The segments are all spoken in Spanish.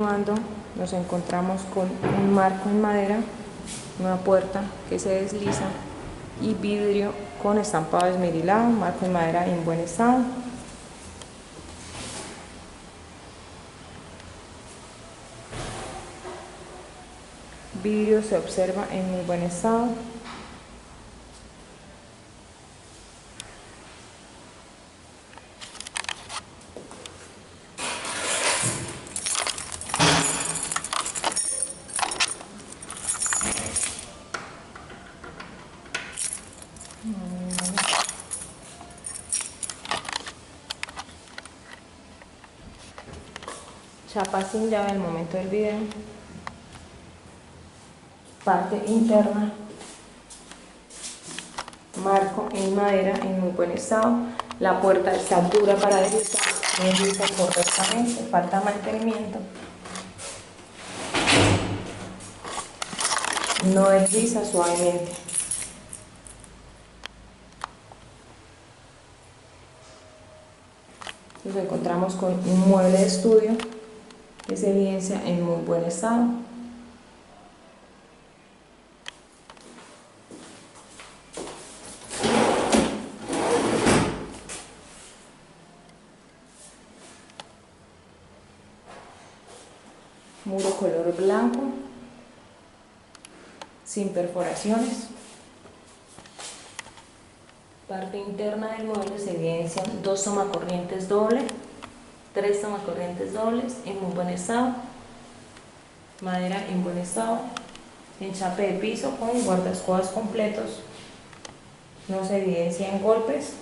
Cuando nos encontramos con un marco en madera, una puerta que se desliza y vidrio con estampado esmerilado, marco en madera en buen estado. Vidrio se observa en muy buen estado. Chapa sin llave al momento del video. Parte interna. Marco en madera en muy buen estado. La puerta está dura para deslizar, no desliza correctamente, falta mantenimiento. No desliza suavemente. Nos encontramos con un mueble de estudio que se evidencia en muy buen estado. Muro color blanco, sin perforaciones. Parte interna del mueble se evidencian 2 tomacorrientes dobles, 3 tomacorrientes dobles en muy buen estado, madera en buen estado, enchape de piso con guardaescobas completos, no se evidencian golpes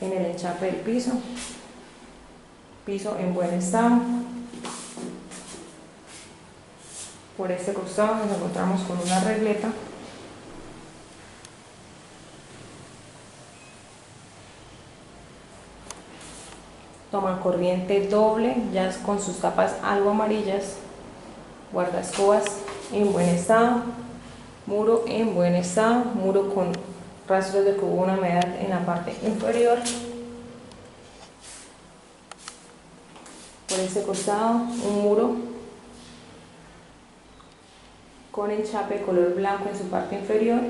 en el enchape del piso, piso en buen estado. Por este costado nos encontramos con una regleta tomacorriente doble, ya con sus tapas algo amarillas, guardaescobas en buen estado, muro en buen estado, muro con rastros de que hubo una humedad en la parte inferior. Por este costado un muro con enchape color blanco en su parte inferior,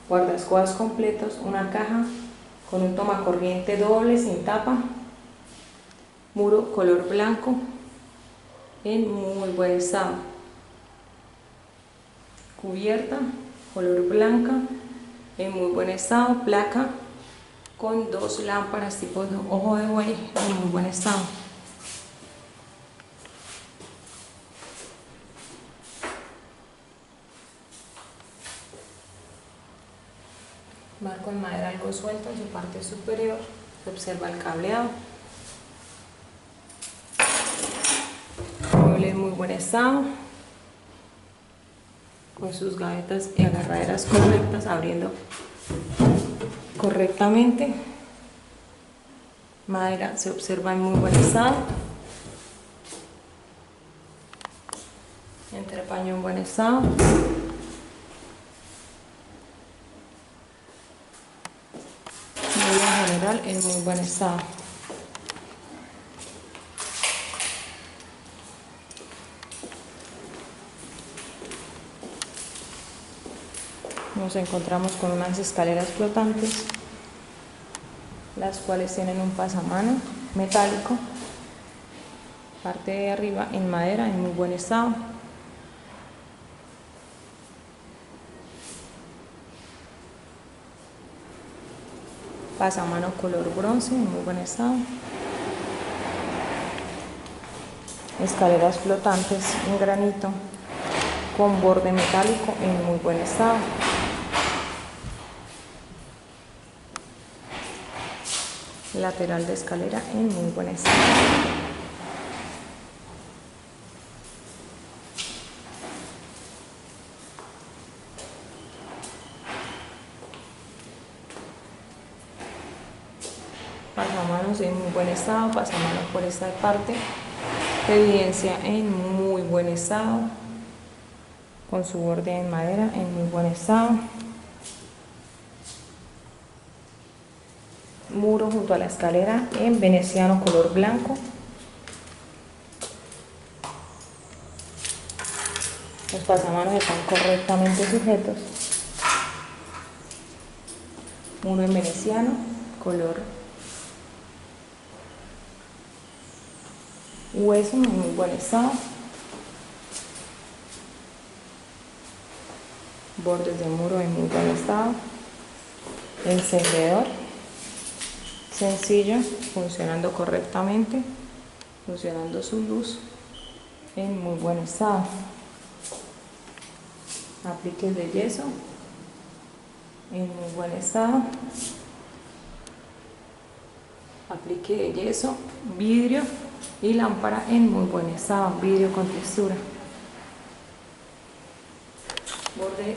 guardaescobas completos, una caja con un tomacorriente doble sin tapa, muro color blanco en muy buen estado, cubierta color blanca en muy buen estado, placa con 2 lámparas tipo ojo de buey en muy buen estado. Marco en madera algo suelto en su parte superior, se observa el cableado. Mueble en muy buen estado, con sus gavetas y agarraderas correctas, abriendo correctamente. Madera se observa en muy buen estado. Entrepaño en buen estado. Mueble en general en muy buen estado. Nos encontramos con unas escaleras flotantes, las cuales tienen un pasamano metálico, parte de arriba en madera en muy buen estado, pasamano color bronce en muy buen estado, escaleras flotantes en granito con borde metálico en muy buen estado. Lateral de escalera en muy buen estado. Pasamanos en muy buen estado, pasamanos por esta parte, evidencia en muy buen estado, con su borde en madera en muy buen estado. Muro junto a la escalera en veneciano color blanco. Los pasamanos están correctamente sujetos. Uno en veneciano, color hueso, en muy buen estado. Bordes de muro en muy buen estado. Encendedor sencillo, funcionando correctamente, funcionando su luz en muy buen estado. Apliques de yeso en muy buen estado. Aplique de yeso, vidrio y lámpara en muy buen estado, vidrio con textura. Borde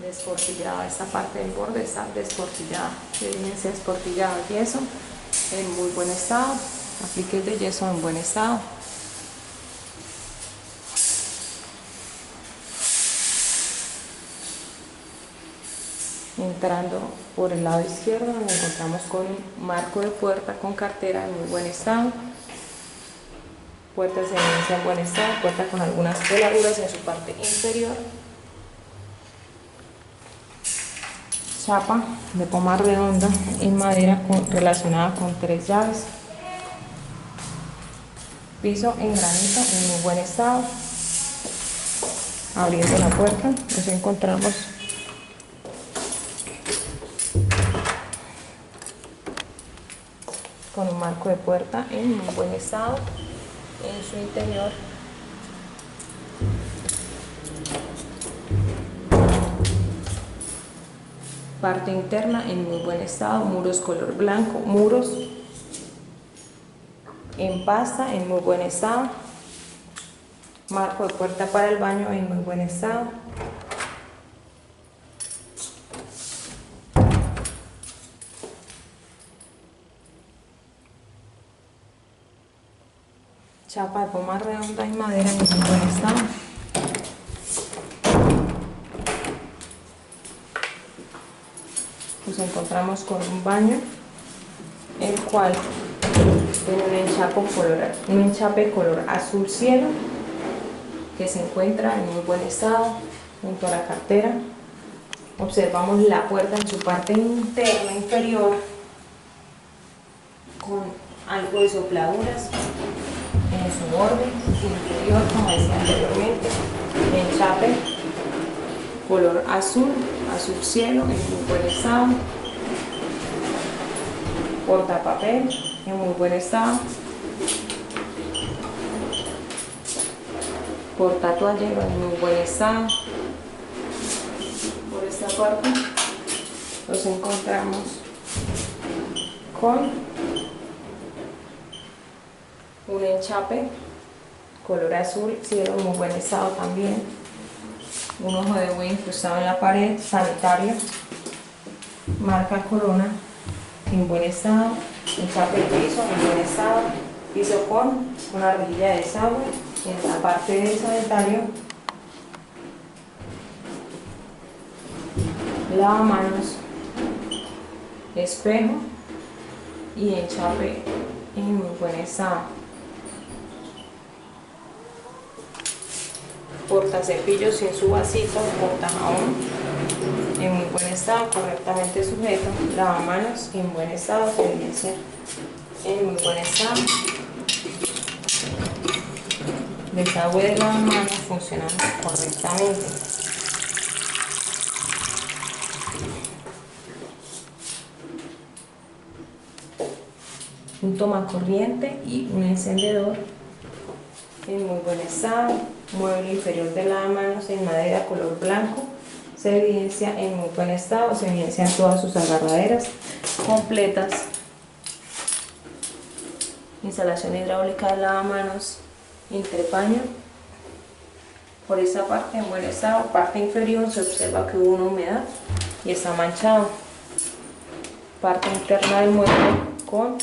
desportillado, esta parte del borde está desportillada, evidencia desportillado, yeso en muy buen estado. Aplique de yeso en buen estado. Entrando por el lado izquierdo nos encontramos con un marco de puerta con cartera en muy buen estado. Puerta de evidencia en buen estado, puerta con algunas peladuras en su parte inferior. Chapa de poma redonda en madera relacionada con 3 llaves. Piso en granito en muy buen estado. Abriendo la puerta nos encontramos con un marco de puerta en muy buen estado en su interior. Parte interna en muy buen estado, muros color blanco, muros en pasta en muy buen estado. Marco de puerta para el baño en muy buen estado. Chapa de poma redonda y madera en muy buen estado. Nos encontramos con un baño, el cual tiene un enchape color azul cielo, que se encuentra en muy buen estado junto a la cartera. Observamos la puerta en su parte interna inferior con algo de sopladuras en su borde inferior, como decía anteriormente. Enchape color azul cielo en muy buen estado. Portapapel en muy buen estado. Portatoallero en muy buen estado. Por esta parte nos encontramos con un enchape color azul cielo en muy buen estado también. Un ojo de buey incrustado en la pared, sanitario, marca Corona en buen estado. Enchape de piso en buen estado. Piso con una rejilla de desagüe. En la parte del sanitario, lavamanos, espejo y enchape en muy buen estado. Portacepillos sin su vasito, portajabón en muy buen estado, correctamente sujeto. Lavamanos en buen estado, se evidencia en muy buen estado. Desagüe de lavamanos funcionando correctamente. Un tomacorriente y un encendedor en muy buen estado. Mueble inferior de lavamanos en madera color blanco, se evidencia en muy buen estado, se evidencian todas sus agarraderas completas. Instalación hidráulica de lavamanos entrepaño. Por esta parte en buen estado, parte inferior se observa que hubo una humedad y está manchado. Parte interna del mueble con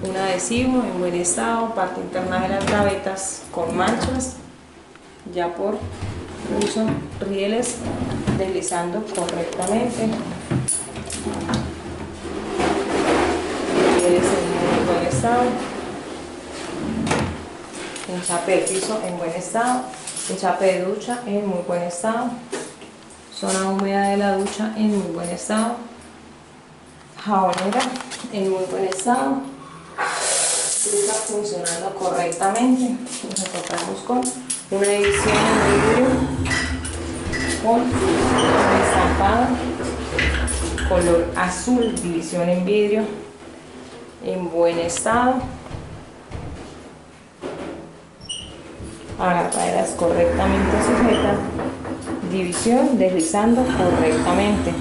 un adhesivo en buen estado, parte interna de las gavetas con manchas, ya por uso rieles deslizando correctamente. Rieles en muy buen estado. enchape de piso en buen estado, enchape de ducha en muy buen estado, zona húmeda de la ducha en muy buen estado, jabonera en muy buen estado, está funcionando correctamente. Nos encontramos con una división en vidrio con una estampada color azul, división en vidrio en buen estado, agarraderas correctamente sujetas, división deslizando correctamente,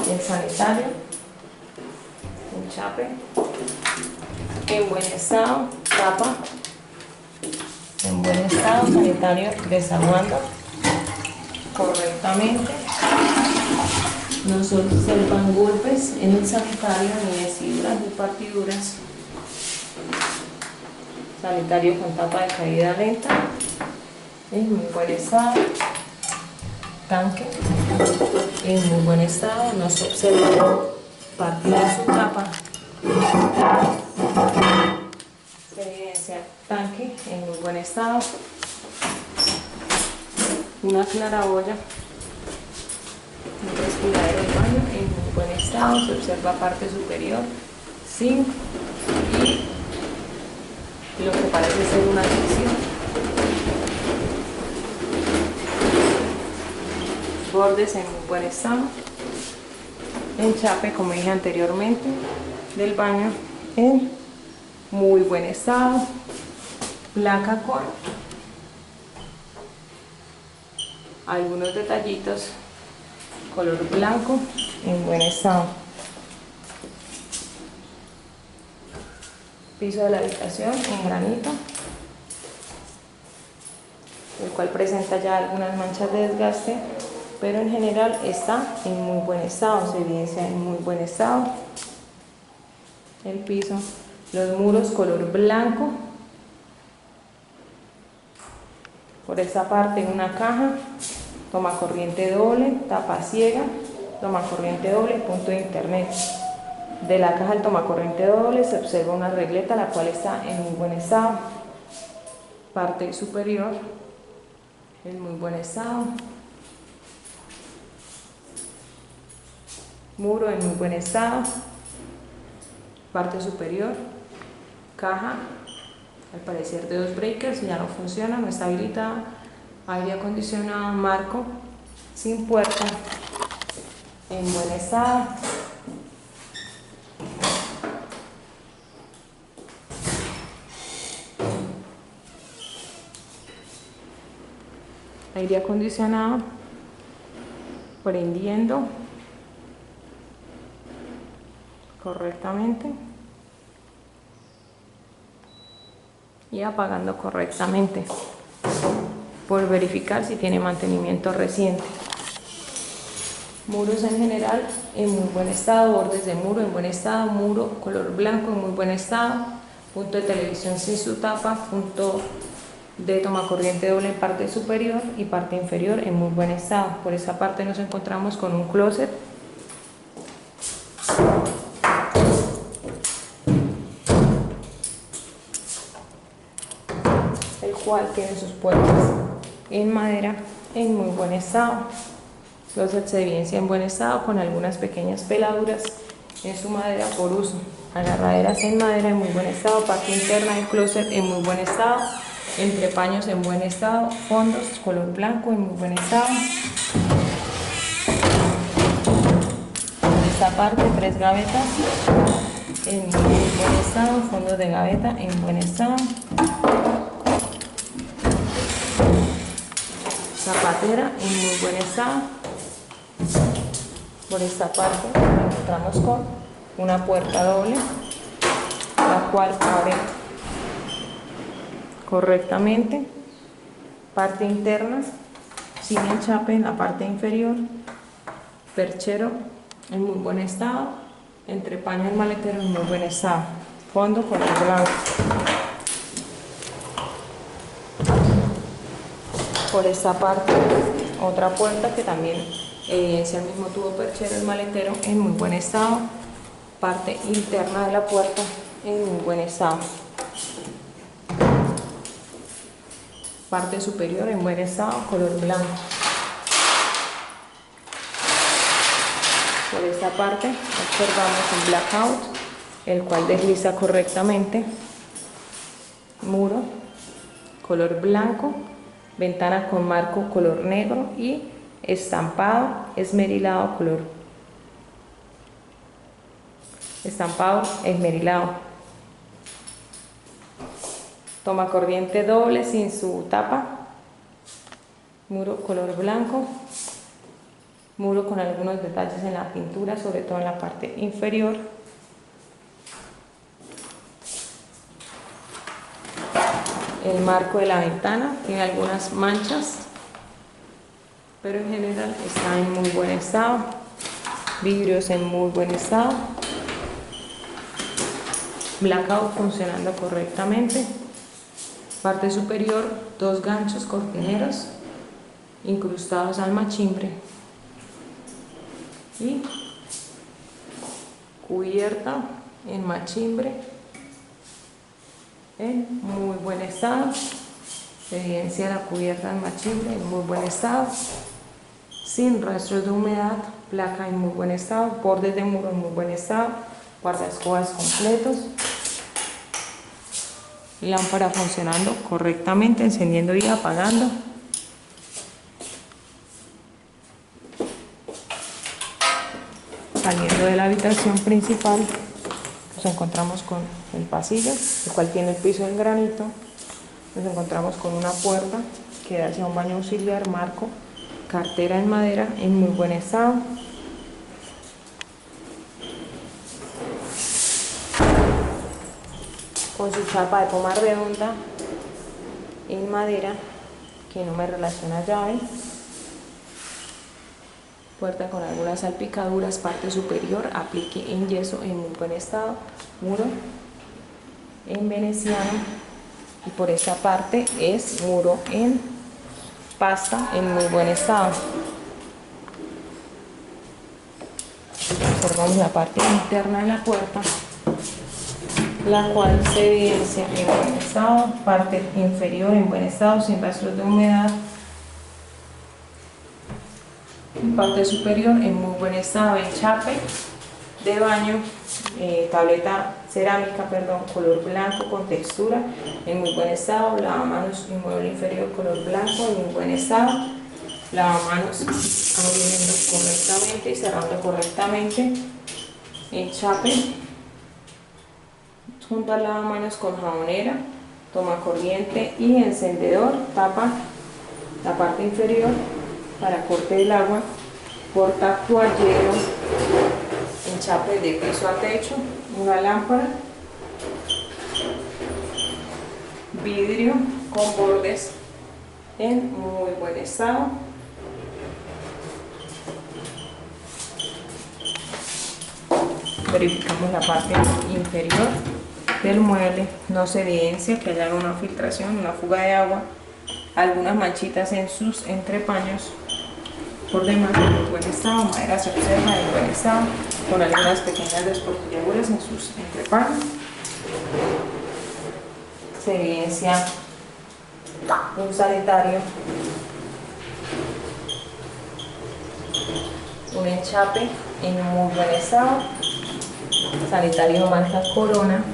el sanitario, enchape en buen estado, tapa en buen estado, sanitario desaguando correctamente. No se observan golpes en el sanitario ni deciduras ni partiduras. Sanitario con tapa de caída lenta en muy buen estado, tanque en muy buen estado, no se observa partida de su tapa, se evidencia tanque en muy buen estado, una claraboya, un respiradero de baño en muy buen estado, se observa parte superior, zinc y lo que parece ser una división, bordes en muy buen estado, enchape como dije anteriormente del baño en muy buen estado, placa con algunos detallitos color blanco en buen estado, piso de la habitación en granito, el cual presenta ya algunas manchas de desgaste, pero en general está en muy buen estado, se evidencia en muy buen estado. El piso, los muros color blanco, por esa parte una caja, toma corriente doble, tapa ciega, toma corriente doble, punto de internet. De la caja del toma corriente doble se observa una regleta la cual está en muy buen estado, parte superior en muy buen estado, muro en muy buen estado, parte superior, caja al parecer de 2 breakers, ya no funciona, no está habilitada, aire acondicionado, marco sin puerta en buen estado, aire acondicionado prendiendo correctamente y apagando correctamente por verificar si tiene mantenimiento reciente. Muros en general en muy buen estado, bordes de muro en buen estado, muro color blanco en muy buen estado, punto de televisión sin su tapa, punto de toma corriente doble en parte superior y parte inferior en muy buen estado. Por esa parte nos encontramos con un closet el cual tiene sus puertas en madera en muy buen estado. El closet se evidencia en buen estado con algunas pequeñas peladuras en su madera por uso. Agarraderas en madera en muy buen estado, parte interna del closet en muy buen estado, entrepaños en buen estado, fondos color blanco en muy buen estado. En esta parte 3 gavetas en muy buen estado, fondos de gaveta en buen estado. Zapatera en muy buen estado. Por esta parte nos encontramos con una puerta doble, la cual abre correctamente, parte interna sin enchape en la parte inferior, perchero en muy buen estado, entrepaño del maletero en muy buen estado, fondo color blanco. Por esta parte otra puerta que también evidencia el mismo tubo perchero, el maletero en muy buen estado, parte interna de la puerta en muy buen estado. parte superior en buen estado, color blanco. Por esta parte observamos un blackout, el cual desliza correctamente. Muro, color blanco, ventana con marco color negro y estampado esmerilado esmerilado. Toma corriente doble sin su tapa. Muro color blanco. Muro con algunos detalles en la pintura, sobre todo en la parte inferior. El marco de la ventana tiene algunas manchas, pero en general está en muy buen estado. Vidrios en muy buen estado. Blackout funcionando correctamente. Parte superior, 2 ganchos cortineros incrustados al machimbre. Y cubierta en machimbre en muy buen estado. Se evidencia la cubierta en machimbre en muy buen estado, sin rastros de humedad. Placa en muy buen estado, bordes de muro en muy buen estado, guardaescobas completos. Lámpara funcionando correctamente, encendiendo y apagando. Saliendo de la habitación principal, nos encontramos con el pasillo, el cual tiene el piso en granito. Nos encontramos con una puerta que da hacia un baño auxiliar, marco, cartera en madera en muy buen estado. Con su chapa de poma redonda en madera que no me relaciona llave. Puerta con algunas salpicaduras, parte superior, aplique en yeso en muy buen estado, muro en veneciano, y por esta parte es muro en pasta en muy buen estado. Observamos la parte interna de la puerta, la cual se evidencia en buen estado, parte inferior en buen estado, sin rastros de humedad. Parte superior en muy buen estado, enchape de baño, tableta cerámica, color blanco con textura en muy buen estado. Lavamanos y mueble inferior color blanco en muy buen estado. Lavamanos abriendo correctamente y cerrando correctamente. Enchape junto al lavamanos con jabonera, toma corriente y encendedor. Tapa la parte inferior para corte del agua, porta toallero, enchape de piso a techo, una lámpara, vidrio con bordes en muy buen estado. Verificamos la parte inferior del mueble, no se evidencia que haya una filtración, una fuga de agua, algunas manchitas en sus entrepaños. Por demás, en muy buen estado, madera se observa en buen estado, con algunas pequeñas despotrilladuras en sus entrepaños. Se evidencia un sanitario, un enchape en muy buen estado, sanitario marca Corona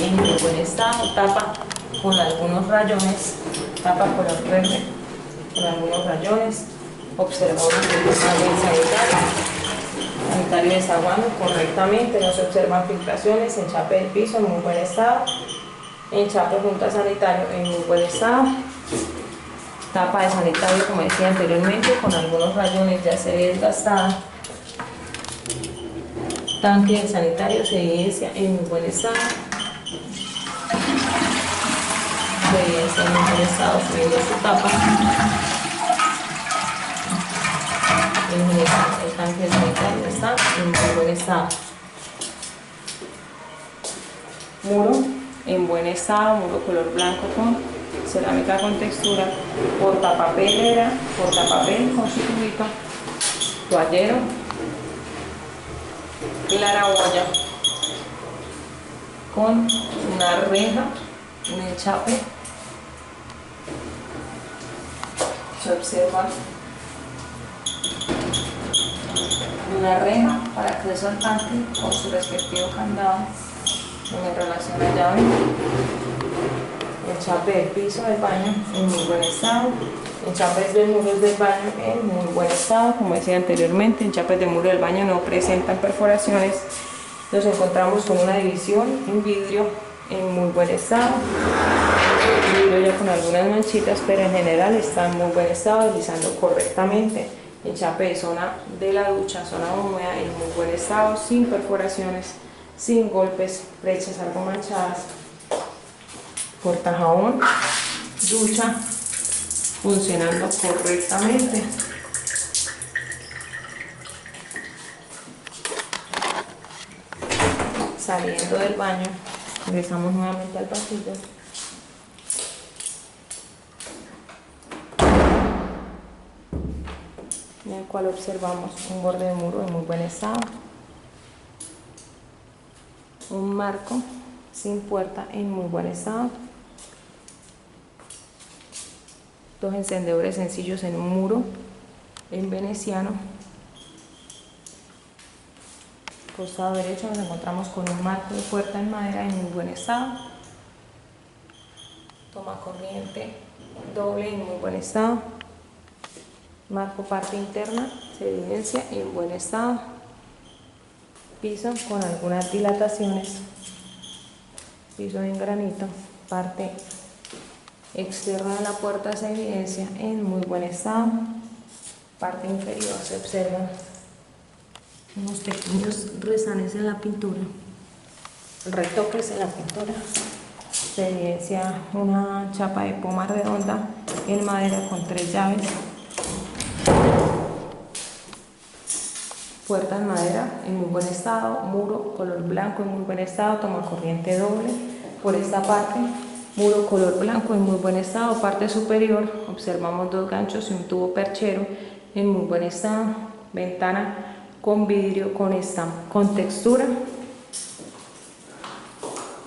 en muy buen estado, tapa con algunos rayones, tapa color verde con algunos rayones. Observamos el sanitario desaguando correctamente, no se observan filtraciones. Enchape del piso en muy buen estado, enchape junto al sanitario en muy buen estado, tapa de sanitario como decía anteriormente con algunos rayones, ya se ve desgastada. Tanque del sanitario se evidencia en muy buen estado, se evidencia en muy buen estado subiendo su tapa. En general, el tanque del sanitario está en muy buen estado. Muro en buen estado, muro color blanco con cerámica con textura, portapapelera, portapapel con su tubito, toallero, claraboya con una reja, un enchape Se observa una reja para acceso al tanque con su respectivo candado en relación a llave. Enchape del piso del baño en muy buen estado. Enchapes de muros del baño en muy buen estado. Como decía anteriormente, enchapes de muro del baño no presentan perforaciones. Nos encontramos con una división en vidrio en muy buen estado. Vidrio ya con algunas manchitas, pero en general está en muy buen estado, deslizando correctamente. Enchape de zona de la ducha, zona húmeda, en muy buen estado, sin perforaciones, sin golpes, brechas algo manchadas. Portajabón, ducha, funcionando correctamente. Saliendo del baño, regresamos nuevamente al pasillo. En el cual observamos un borde de muro en muy buen estado, un marco sin puerta en muy buen estado, dos encendedores sencillos en un muro en veneciano. Costado derecho nos encontramos con un marco de puerta en madera en muy buen estado, toma corriente doble en muy buen estado, marco parte interna se evidencia en buen estado, piso con algunas dilataciones, piso en granito, parte externa de la puerta se evidencia en muy buen estado, parte inferior se observan unos pequeños rezanes en la pintura, retoques en la pintura, se evidencia una chapa de poma redonda en madera con 3 llaves, puerta en madera en muy buen estado, muro color blanco en muy buen estado, toma corriente doble por esta parte, muro color blanco en muy buen estado, parte superior observamos 2 ganchos y un tubo perchero en muy buen estado, ventana con vidrio con textura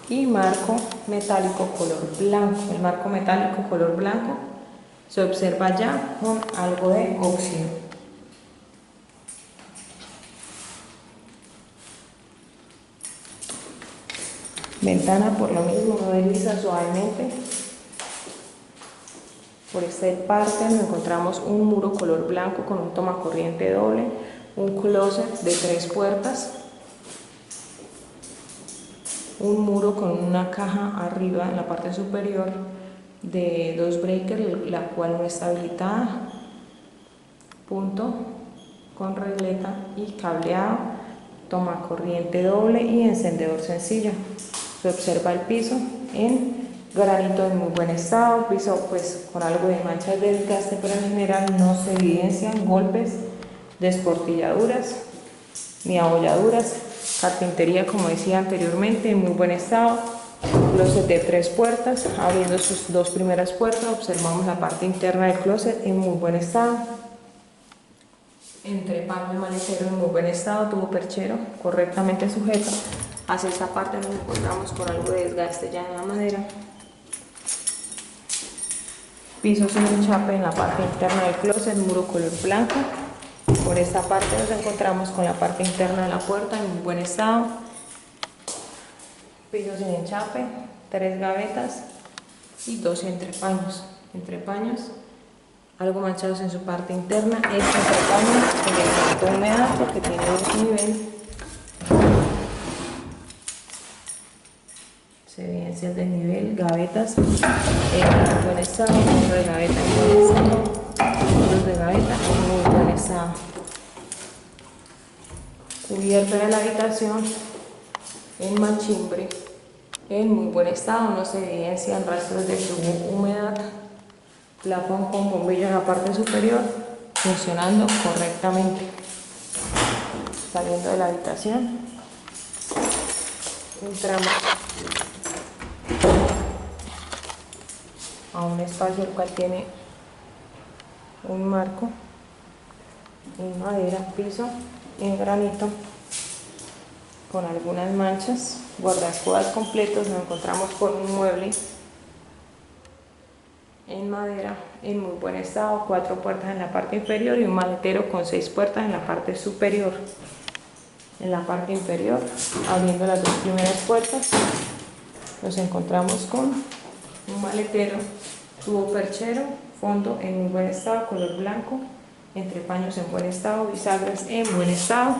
y marco metálico color blanco. El marco metálico color blanco se observa ya con algo de óxido. Ventana por lo mismo no desliza suavemente. Por esta parte nos encontramos un muro color blanco con un tomacorriente doble, un closet de 3 puertas, un muro con una caja arriba en la parte superior de 2 breakers, la cual no está habilitada, punto con regleta y cableado, tomacorriente doble y encendedor sencillo. Se observa el piso en granito en muy buen estado, piso pues con algo de manchas de desgaste, pero en general no se evidencian golpes, desportilladuras ni abolladuras. Carpintería, como decía anteriormente, en muy buen estado, closet de 3 puertas, abriendo sus 2 primeras puertas observamos la parte interna del closet en muy buen estado, entrepaño y maletero en muy buen estado, tubo perchero correctamente sujeto. Hacia esta parte nos encontramos con algo de desgaste ya en la madera, piso sin enchape en la parte interna del closet, muro color blanco. Por esta parte nos encontramos con la parte interna de la puerta en muy buen estado, piso sin enchape, 3 gavetas y 2 entrepaños algo manchados en su parte interna. Este entrepaño le faltó humedad porque tiene un nivel, se evidencia el desnivel, gavetas en buen estado, otro de gaveta en buen estado, otros de gaveta en muy buen estado. Cubierta de la habitación en machimbre en muy buen estado, no se evidencian rastros de humedad. Plafón con bombillo en la parte superior funcionando correctamente. Saliendo de la habitación, entramos a un espacio el cual tiene un marco en madera, piso en granito con algunas manchas, guardaescobas completos. Nos encontramos con un mueble en madera en muy buen estado, 4 puertas en la parte inferior y un maletero con 6 puertas en la parte superior. En la parte inferior, abriendo las 2 primeras puertas, nos encontramos con un maletero, tubo perchero, fondo en muy buen estado, color blanco, entrepaños en buen estado, bisagras en buen estado.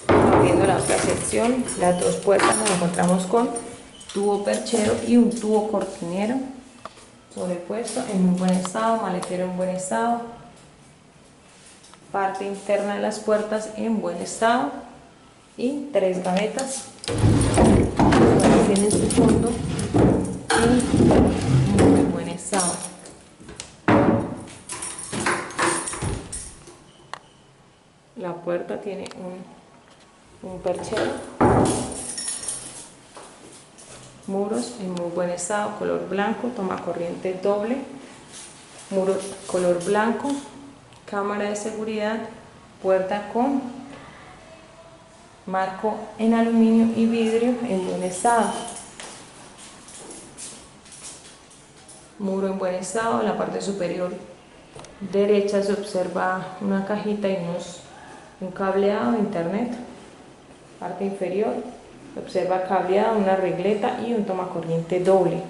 Abriendo la otra sección, las 2 puertas, nos encontramos con tubo perchero y un tubo cortinero sobrepuesto en muy buen estado, maletero en buen estado, parte interna de las puertas en buen estado y 3 gavetas que tienen su fondo en muy buen estado. La puerta tiene un perchero, muros en muy buen estado, color blanco, tomacorriente doble, muro color blanco, cámara de seguridad, puerta con marco en aluminio y vidrio en buen estado, muro en buen estado. En la parte superior derecha se observa una cajita y un cableado de internet. Parte inferior se observa cableado, una regleta y un tomacorriente doble.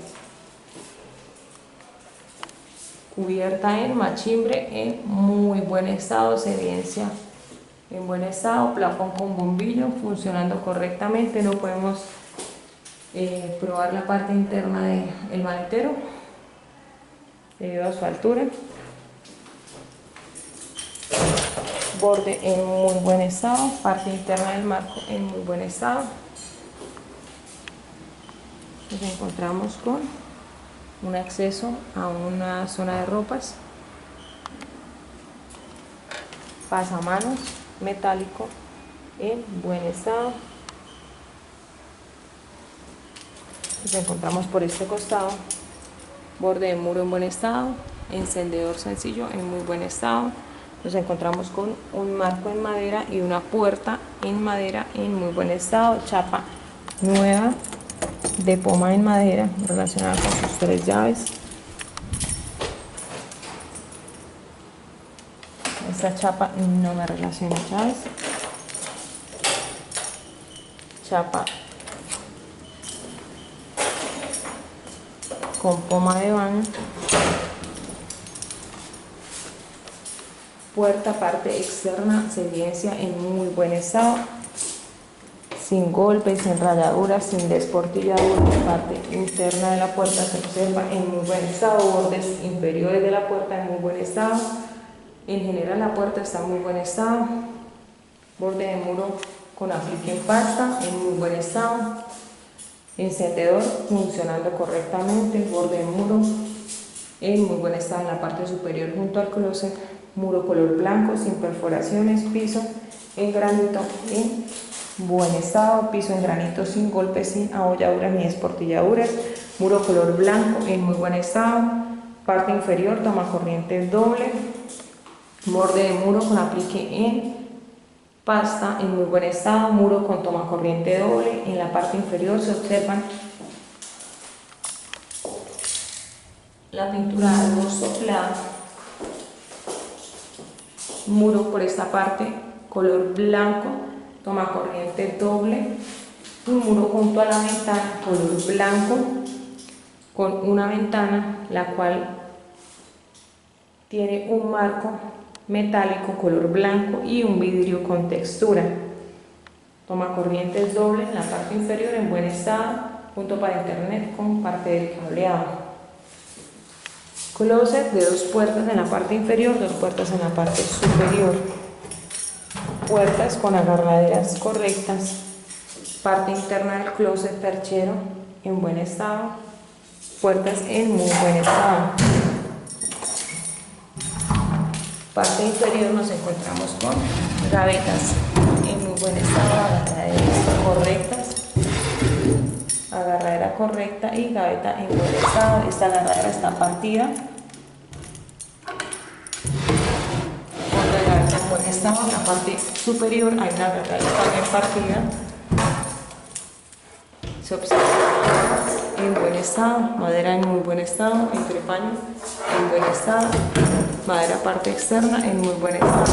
Cubierta en machimbre en muy buen estado, se evidencia en buen estado, plafón con bombillo funcionando correctamente. No podemos probar la parte interna del maletero debido a su altura. Borde en muy buen estado, parte interna del marco en muy buen estado. Nos encontramos con un acceso a una zona de ropas, pasamanos metálico en buen estado. Nos encontramos por este costado, borde de muro en buen estado, encendedor sencillo en muy buen estado. Nos encontramos con un marco en madera y una puerta en madera en muy buen estado, chapa nueva de poma en madera relacionada con sus 3 llaves. Esta chapa no me relaciona llaves. Chapa con poma de baño. Puerta parte externa se evidencia en muy buen estado, sin golpes, sin rayaduras, sin desportilladuras. Parte interna de la puerta se observa en muy buen estado, bordes inferiores de la puerta en muy buen estado. En general la puerta está en muy buen estado. Borde de muro con aplique en pasta en muy buen estado. Encendedor funcionando correctamente. Borde de muro en muy buen estado en la parte superior junto al closet. Muro color blanco sin perforaciones. Piso en granito en buen estado. Piso en granito sin golpes, sin abolladuras ni desportilladuras. Muro color blanco en muy buen estado. Parte inferior tomacorriente doble. Borde de muro con aplique en pasta en muy buen estado. Muro con tomacorriente doble. En la parte inferior se observan la pintura algo soplada. Muro por esta parte color blanco, tomacorriente doble. Un muro junto a la ventana color blanco con una ventana la cual tiene un marco metálico color blanco y un vidrio con textura. Tomacorrientes doble en la parte inferior en buen estado, punto para internet con parte del cableado. Closet de 2 puertas en la parte inferior, 2 puertas en la parte superior. Puertas con agarraderas correctas. Parte interna del closet perchero en buen estado. Puertas en muy buen estado. Parte inferior nos encontramos con gavetas en muy buen estado, agarraderas correctas. Agarradera correcta y gaveta en buen estado. Esta agarradera está partida. Otra gaveta en buen estado. En la parte superior hay una agarradera también partida. Se observa en buen estado, madera en muy buen estado, entrepaño en buen estado, madera parte externa en muy buen estado,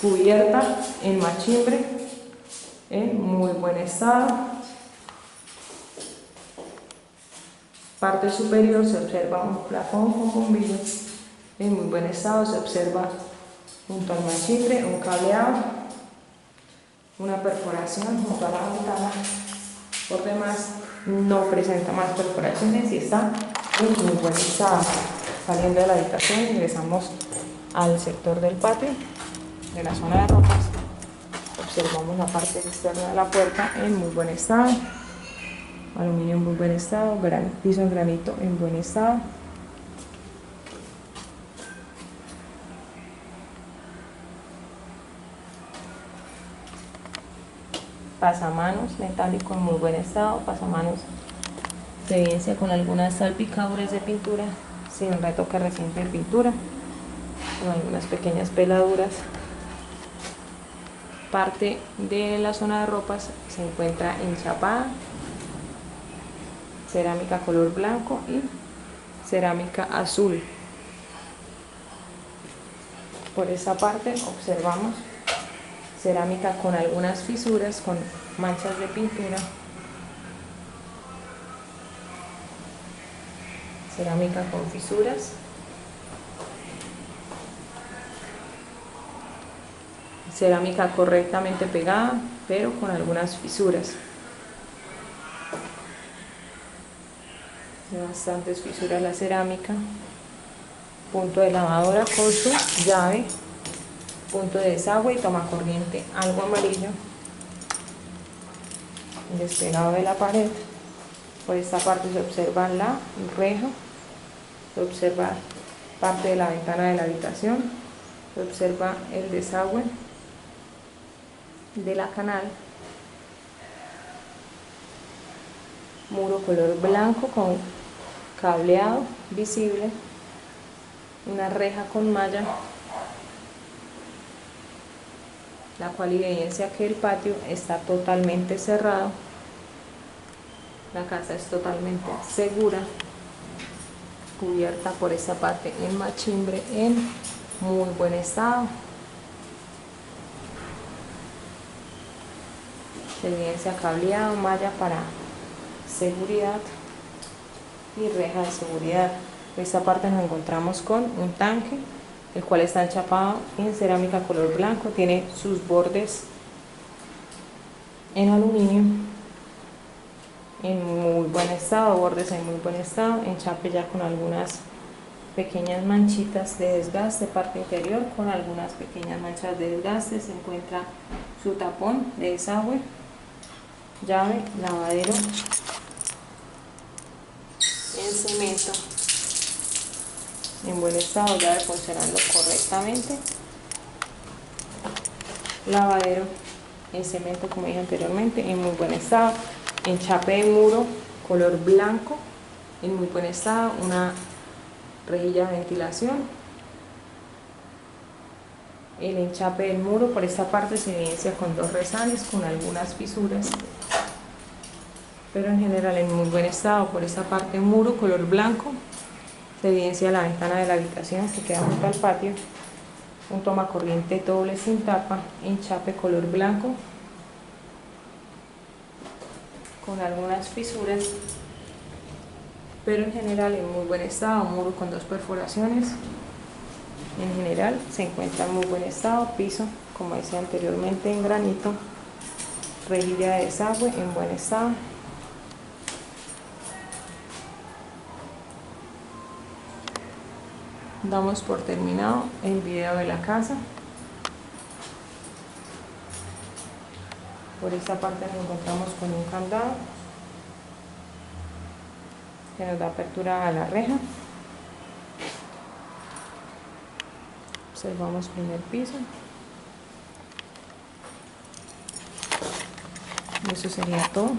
cubierta en machimbre en muy buen estado, parte superior se observa un plafón con bombillo en muy buen estado, se observa junto al machimbre un cableado, una perforación junto a la ventana. Por demás no presenta más perforaciones y está en muy buen estado. Saliendo de la habitación ingresamos al sector del patio, de la zona de ropas. Observamos la parte externa de la puerta en muy buen estado, aluminio en muy buen estado, piso en granito en buen estado. Pasamanos metálico en muy buen estado, pasamanos se evidencia con algunas salpicaduras de pintura, sin retoque reciente de pintura, con algunas pequeñas peladuras. Parte de la zona de ropas se encuentra enchapada, cerámica color blanco y cerámica azul. Por esa parte observamos cerámica con algunas fisuras, con manchas de pintura, cerámica con fisuras, cerámica correctamente pegada pero con algunas fisuras, bastantes fisuras la cerámica, punto de lavadora con su llave, punto de desagüe y tomacorriente algo amarillo, despegado de la pared. Por esta parte se observa la reja, se observa parte de la ventana de la habitación, se observa el desagüe de la canal, muro color blanco con cableado visible, una reja con malla, la cual evidencia que el patio está totalmente cerrado. La casa es totalmente segura, cubierta por esta parte en machimbre en muy buen estado. Se evidencia cableado, malla para seguridad y reja de seguridad. En esta parte nos encontramos con un tanque, el cual está enchapado en cerámica color blanco, tiene sus bordes en aluminio en muy buen estado, bordes en muy buen estado, enchape ya con algunas pequeñas manchitas de desgaste, parte interior con algunas pequeñas manchas de desgaste. Se encuentra su tapón de desagüe, llave, lavadero en cemento en buen estado, llave funcionando correctamente, lavadero en cemento como dije anteriormente en muy buen estado, enchape de muro color blanco en muy buen estado, una rejilla de ventilación. El enchape del muro por esta parte se evidencia con dos resales, con algunas fisuras, pero en general en muy buen estado. Por esta parte muro color blanco, se evidencia la ventana de la habitación que queda junto al patio, un tomacorriente doble sin tapa, enchape color blanco con algunas fisuras, pero en general en muy buen estado, muro con dos perforaciones. En general se encuentra en muy buen estado, piso como decía anteriormente en granito, rejilla de desagüe en buen estado. Damos por terminado el video de la casa. Por esta parte nos encontramos con un candado que nos da apertura a la reja. Observamos primer piso. Eso sería todo.